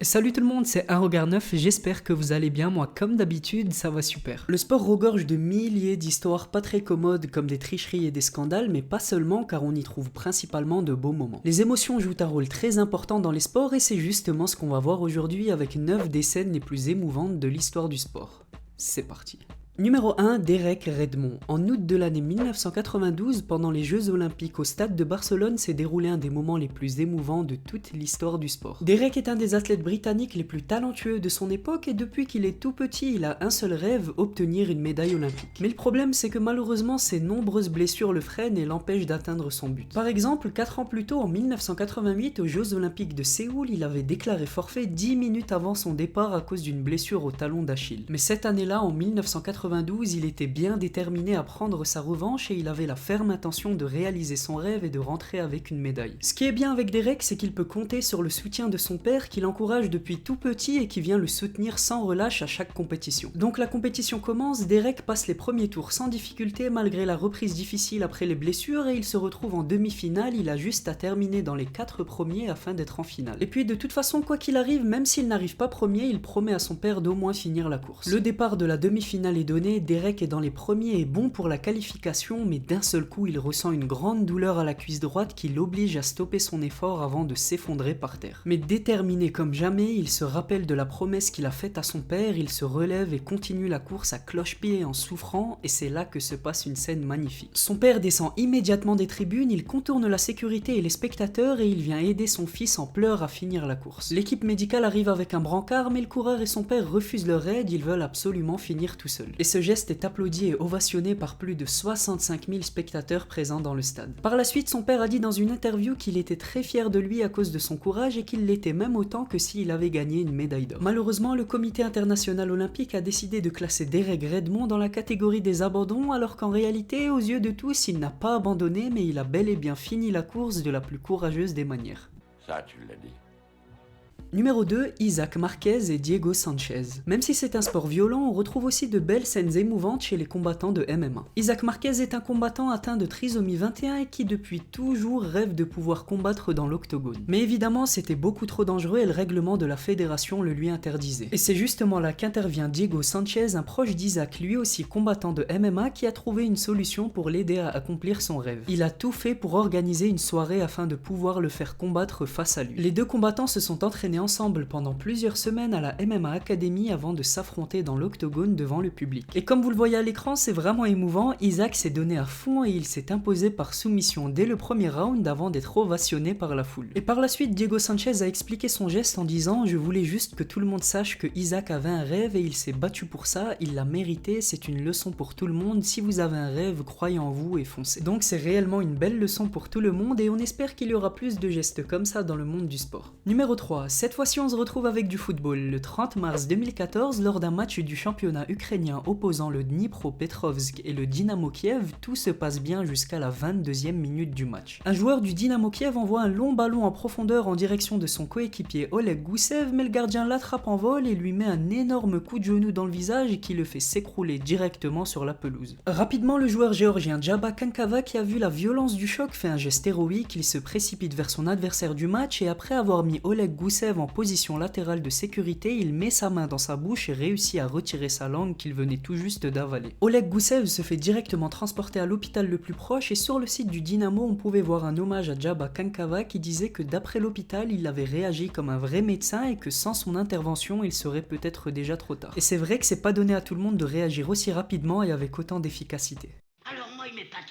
Salut tout le monde, c'est Arrogar9, j'espère que vous allez bien, moi comme d'habitude ça va super. Le sport regorge de milliers d'histoires pas très commodes comme des tricheries et des scandales, mais pas seulement car on y trouve principalement de beaux moments. Les émotions jouent un rôle très important dans les sports et c'est justement ce qu'on va voir aujourd'hui avec 9 des scènes les plus émouvantes de l'histoire du sport. C'est parti. Numéro 1, Derek Redmond. En août de l'année 1992, pendant les Jeux Olympiques au stade de Barcelone, s'est déroulé un des moments les plus émouvants de toute l'histoire du sport. Derek est un des athlètes britanniques les plus talentueux de son époque et depuis qu'il est tout petit, il a un seul rêve, obtenir une médaille olympique. Mais le problème, c'est que malheureusement, ses nombreuses blessures le freinent et l'empêchent d'atteindre son but. Par exemple, 4 ans plus tôt, en 1988, aux Jeux Olympiques de Séoul, il avait déclaré forfait 10 minutes avant son départ à cause d'une blessure au talon d'Achille. Mais cette année-là, en 1992, il était bien déterminé à prendre sa revanche et il avait la ferme intention de réaliser son rêve et de rentrer avec une médaille. Ce qui est bien avec Derek, c'est qu'il peut compter sur le soutien de son père qui l'encourage depuis tout petit et qui vient le soutenir sans relâche à chaque compétition. Donc la compétition commence, Derek passe les premiers tours sans difficulté malgré la reprise difficile après les blessures et il se retrouve en demi-finale, il a juste à terminer dans les 4 premiers afin d'être en finale. Et puis de toute façon, quoi qu'il arrive, même s'il n'arrive pas premier, il promet à son père d'au moins finir la course. Le départ de la demi-finale est donné, Derek est dans les premiers et bon pour la qualification, mais d'un seul coup il ressent une grande douleur à la cuisse droite qui l'oblige à stopper son effort avant de s'effondrer par terre. Mais déterminé comme jamais, il se rappelle de la promesse qu'il a faite à son père, il se relève et continue la course à cloche-pied en souffrant, et c'est là que se passe une scène magnifique. Son père descend immédiatement des tribunes, il contourne la sécurité et les spectateurs et il vient aider son fils en pleurs à finir la course. L'équipe médicale arrive avec un brancard, mais le coureur et son père refusent leur aide, ils veulent absolument finir tout seuls. Et ce geste est applaudi et ovationné par plus de 65 000 spectateurs présents dans le stade. Par la suite, son père a dit dans une interview qu'il était très fier de lui à cause de son courage et qu'il l'était même autant que s'il avait gagné une médaille d'or. Malheureusement, le comité international olympique a décidé de classer Derek Redmond dans la catégorie des abandons, alors qu'en réalité, aux yeux de tous, il n'a pas abandonné, mais il a bel et bien fini la course de la plus courageuse des manières. Ça, tu l'as dit. Numéro 2, Isaac Marquez et Diego Sanchez. Même si c'est un sport violent, on retrouve aussi de belles scènes émouvantes chez les combattants de MMA. Isaac Marquez est un combattant atteint de trisomie 21 et qui depuis toujours rêve de pouvoir combattre dans l'octogone. Mais évidemment, c'était beaucoup trop dangereux et le règlement de la fédération le lui interdisait. Et c'est justement là qu'intervient Diego Sanchez, un proche d'Isaac, lui aussi combattant de MMA, qui a trouvé une solution pour l'aider à accomplir son rêve. Il a tout fait pour organiser une soirée afin de pouvoir le faire combattre face à lui. Les deux combattants se sont entraînés ensemble pendant plusieurs semaines à la MMA Academy avant de s'affronter dans l'octogone devant le public. Et comme vous le voyez à l'écran, c'est vraiment émouvant, Isaac s'est donné à fond et il s'est imposé par soumission dès le premier round avant d'être ovationné par la foule. Et par la suite, Diego Sanchez a expliqué son geste en disant « Je voulais juste que tout le monde sache que Isaac avait un rêve et il s'est battu pour ça, il l'a mérité, c'est une leçon pour tout le monde, si vous avez un rêve, croyez en vous et foncez. » Donc c'est réellement une belle leçon pour tout le monde et on espère qu'il y aura plus de gestes comme ça dans le monde du sport. Numéro 3, cette fois-ci on se retrouve avec du football. Le 30 mars 2014, lors d'un match du championnat ukrainien opposant le Dnipropetrovsk et le Dynamo Kiev, tout se passe bien jusqu'à la 22e minute du match. Un joueur du Dynamo Kiev envoie un long ballon en profondeur en direction de son coéquipier Oleg Goussev, mais le gardien l'attrape en vol et lui met un énorme coup de genou dans le visage qui le fait s'écrouler directement sur la pelouse. Rapidement, le joueur géorgien Djaba Kankava, qui a vu la violence du choc, fait un geste héroïque, il se précipite vers son adversaire du match et après avoir mis Oleg Goussev en position latérale de sécurité, il met sa main dans sa bouche et réussit à retirer sa langue qu'il venait tout juste d'avaler. Oleg Goussev se fait directement transporter à l'hôpital le plus proche et sur le site du Dynamo, on pouvait voir un hommage à Djaba Kankava qui disait que d'après l'hôpital, il avait réagi comme un vrai médecin et que sans son intervention, il serait peut-être déjà trop tard. Et c'est vrai que c'est pas donné à tout le monde de réagir aussi rapidement et avec autant d'efficacité. Alors moi, il m'épate.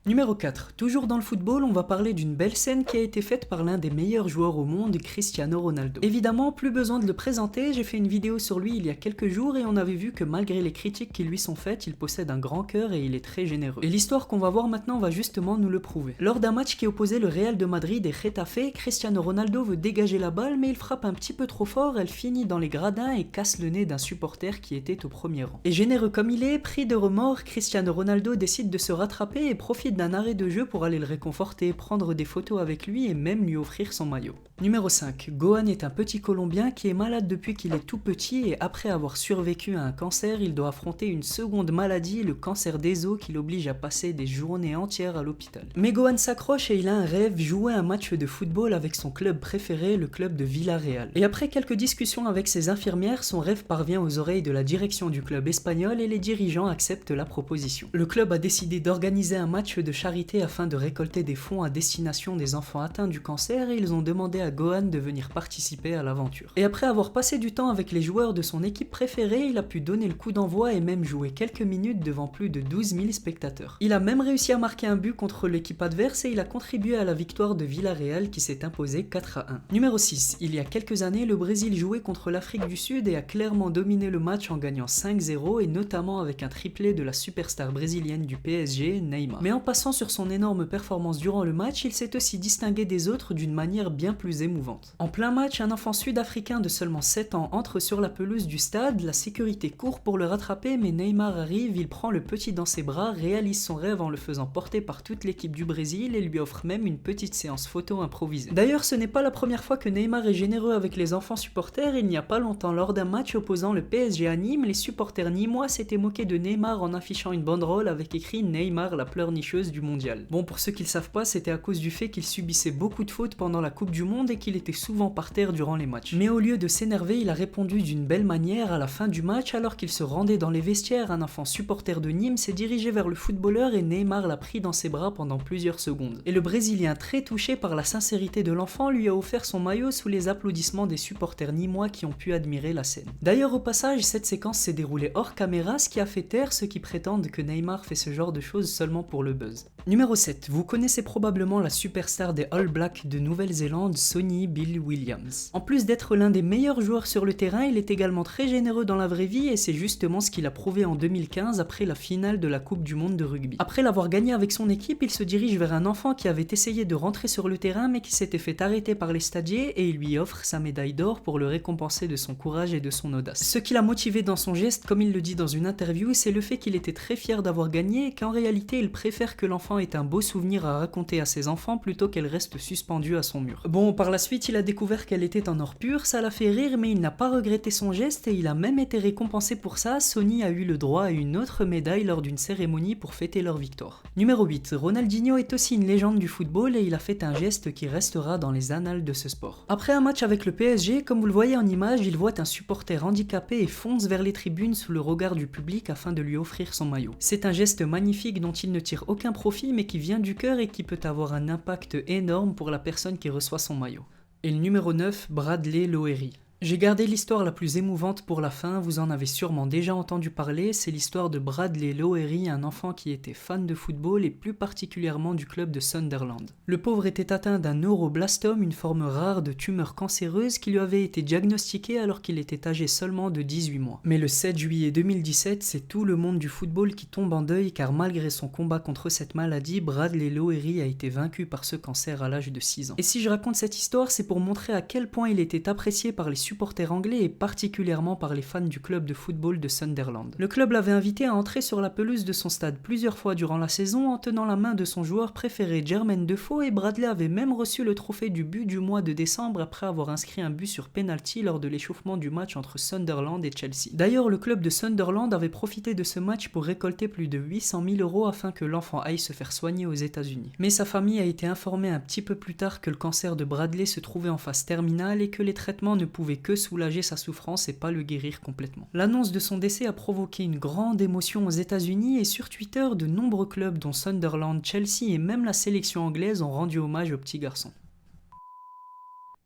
Numéro 4. Toujours dans le football, on va parler d'une belle scène qui a été faite par l'un des meilleurs joueurs au monde, Cristiano Ronaldo. Évidemment, plus besoin de le présenter, j'ai fait une vidéo sur lui il y a quelques jours et on avait vu que malgré les critiques qui lui sont faites, il possède un grand cœur et il est très généreux. Et l'histoire qu'on va voir maintenant va justement nous le prouver. Lors d'un match qui opposait le Real de Madrid et Getafe, Cristiano Ronaldo veut dégager la balle mais il frappe un petit peu trop fort, elle finit dans les gradins et casse le nez d'un supporter qui était au premier rang. Et généreux comme il est, pris de remords, Cristiano Ronaldo Ronaldo décide de se rattraper et profite d'un arrêt de jeu pour aller le réconforter, prendre des photos avec lui et même lui offrir son maillot. Numéro 5. Gohan est un petit Colombien qui est malade depuis qu'il est tout petit et après avoir survécu à un cancer, il doit affronter une seconde maladie, le cancer des os qui l'oblige à passer des journées entières à l'hôpital. Mais Gohan s'accroche et il a un rêve, jouer un match de football avec son club préféré, le club de Villarreal. Et après quelques discussions avec ses infirmières, son rêve parvient aux oreilles de la direction du club espagnol et les dirigeants acceptent la proposition. Le club a décidé d'organiser un match de charité afin de récolter des fonds à destination des enfants atteints du cancer et ils ont demandé à Gohan de venir participer à l'aventure. Et après avoir passé du temps avec les joueurs de son équipe préférée, il a pu donner le coup d'envoi et même jouer quelques minutes devant plus de 12 000 spectateurs. Il a même réussi à marquer un but contre l'équipe adverse et il a contribué à la victoire de Villarreal qui s'est imposée 4-1. Numéro 6. Il y a quelques années, le Brésil jouait contre l'Afrique du Sud et a clairement dominé le match en gagnant 5-0 et notamment avec un triplé de la superstar brésilienne du PSG, Neymar. Mais en passant sur son énorme performance durant le match, il s'est aussi distingué des autres d'une manière bien plus émouvante. En plein match, un enfant sud-africain de seulement 7 ans entre sur la pelouse du stade, la sécurité court pour le rattraper mais Neymar arrive, il prend le petit dans ses bras, réalise son rêve en le faisant porter par toute l'équipe du Brésil et lui offre même une petite séance photo improvisée. D'ailleurs, ce n'est pas la première fois que Neymar est généreux avec les enfants supporters, il n'y a pas longtemps lors d'un match opposant le PSG à Nîmes, les supporters nîmois s'étaient moqués de Neymar en affichant une banderole avec écrit Neymar la pleurnicheuse du mondial. Bon, pour ceux qui le savent pas, c'était à cause du fait qu'il subissait beaucoup de fautes pendant la Coupe du Monde et qu'il était souvent par terre durant les matchs. Mais au lieu de s'énerver, il a répondu d'une belle manière à la fin du match alors qu'il se rendait dans les vestiaires, un enfant supporter de Nîmes s'est dirigé vers le footballeur et Neymar l'a pris dans ses bras pendant plusieurs secondes. Et le Brésilien, très touché par la sincérité de l'enfant, lui a offert son maillot sous les applaudissements des supporters nîmois qui ont pu admirer la scène. D'ailleurs, au passage, cette séquence s'est déroulée hors caméra, ce qui a fait taire ceux qui prétendent que Neymar fait ce genre de choses seulement pour le buzz. Numéro 7. Vous connaissez probablement la superstar des All Blacks de Nouvelle-Zélande, Sonny Bill Williams. En plus d'être l'un des meilleurs joueurs sur le terrain, il est également très généreux dans la vraie vie et c'est justement ce qu'il a prouvé en 2015 après la finale de la Coupe du Monde de rugby. Après l'avoir gagné avec son équipe, il se dirige vers un enfant qui avait essayé de rentrer sur le terrain mais qui s'était fait arrêter par les stadiers et il lui offre sa médaille d'or pour le récompenser de son courage et de son audace. Ce qui l'a motivé dans son geste, comme il le dit dans une interview, c'est le fait qu'il était très fier d'avoir gagné et qu'en réalité il préfère que l'enfant ait un beau souvenir à raconter à ses enfants plutôt qu'elle reste suspendue à son mur. Bon, par la suite il a découvert qu'elle était en or pur, ça l'a fait rire mais il n'a pas regretté son geste et il a même été récompensé pour ça. Sonny a eu le droit à une autre médaille lors d'une cérémonie pour fêter leur victoire. Numéro 8. Ronaldinho est aussi une légende du football et il a fait un geste qui restera dans les annales de ce sport. Après un match avec le PSG, comme vous le voyez en image, il voit un supporter handicapé et fonce vers les tribunes sous le regard du public afin de lui offrir son maillot. C'est un geste magnifique dont il ne tire aucun profit mais qui vient du cœur et qui peut avoir un impact énorme pour la personne qui reçoit son maillot. Et le numéro 9, Bradley Lowery. J'ai gardé l'histoire la plus émouvante pour la fin, vous en avez sûrement déjà entendu parler, c'est l'histoire de Bradley Lowery, un enfant qui était fan de football et plus particulièrement du club de Sunderland. Le pauvre était atteint d'un neuroblastome, une forme rare de tumeur cancéreuse qui lui avait été diagnostiquée alors qu'il était âgé seulement de 18 mois. Mais le 7 juillet 2017, c'est tout le monde du football qui tombe en deuil car malgré son combat contre cette maladie, Bradley Lowery a été vaincu par ce cancer à l'âge de 6 ans. Et si je raconte cette histoire, c'est pour montrer à quel point il était apprécié par les supporters anglais et particulièrement par les fans du club de football de Sunderland. Le club l'avait invité à entrer sur la pelouse de son stade plusieurs fois durant la saison en tenant la main de son joueur préféré Jermaine Defoe et Bradley avait même reçu le trophée du but du mois de décembre après avoir inscrit un but sur penalty lors de l'échauffement du match entre Sunderland et Chelsea. D'ailleurs, le club de Sunderland avait profité de ce match pour récolter plus de 800 000 € afin que l'enfant aille se faire soigner aux États-Unis. Mais sa famille a été informée un petit peu plus tard que le cancer de Bradley se trouvait en phase terminale et que les traitements ne pouvaient que soulager sa souffrance et pas le guérir complètement. L'annonce de son décès a provoqué une grande émotion aux États-Unis et sur Twitter, de nombreux clubs dont Sunderland, Chelsea et même la sélection anglaise ont rendu hommage au petit garçon.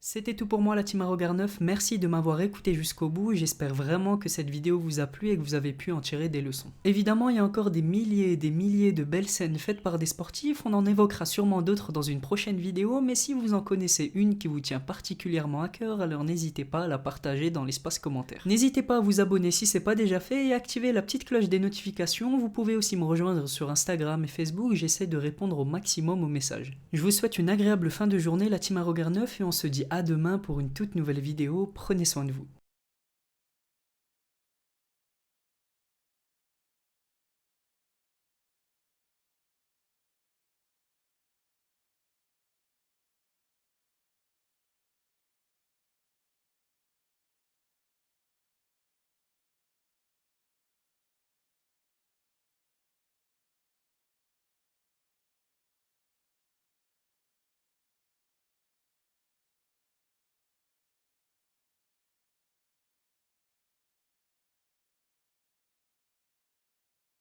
C'était tout pour moi la team Rogar 9, merci de m'avoir écouté jusqu'au bout, j'espère vraiment que cette vidéo vous a plu et que vous avez pu en tirer des leçons. Évidemment, il y a encore des milliers et des milliers de belles scènes faites par des sportifs, on en évoquera sûrement d'autres dans une prochaine vidéo, mais si vous en connaissez une qui vous tient particulièrement à cœur, alors n'hésitez pas à la partager dans l'espace commentaire. N'hésitez pas à vous abonner si c'est pas déjà fait et activer la petite cloche des notifications, vous pouvez aussi me rejoindre sur Instagram et Facebook, j'essaie de répondre au maximum aux messages. Je vous souhaite une agréable fin de journée la team Rogar 9 et on se dit à demain pour une toute nouvelle vidéo, prenez soin de vous.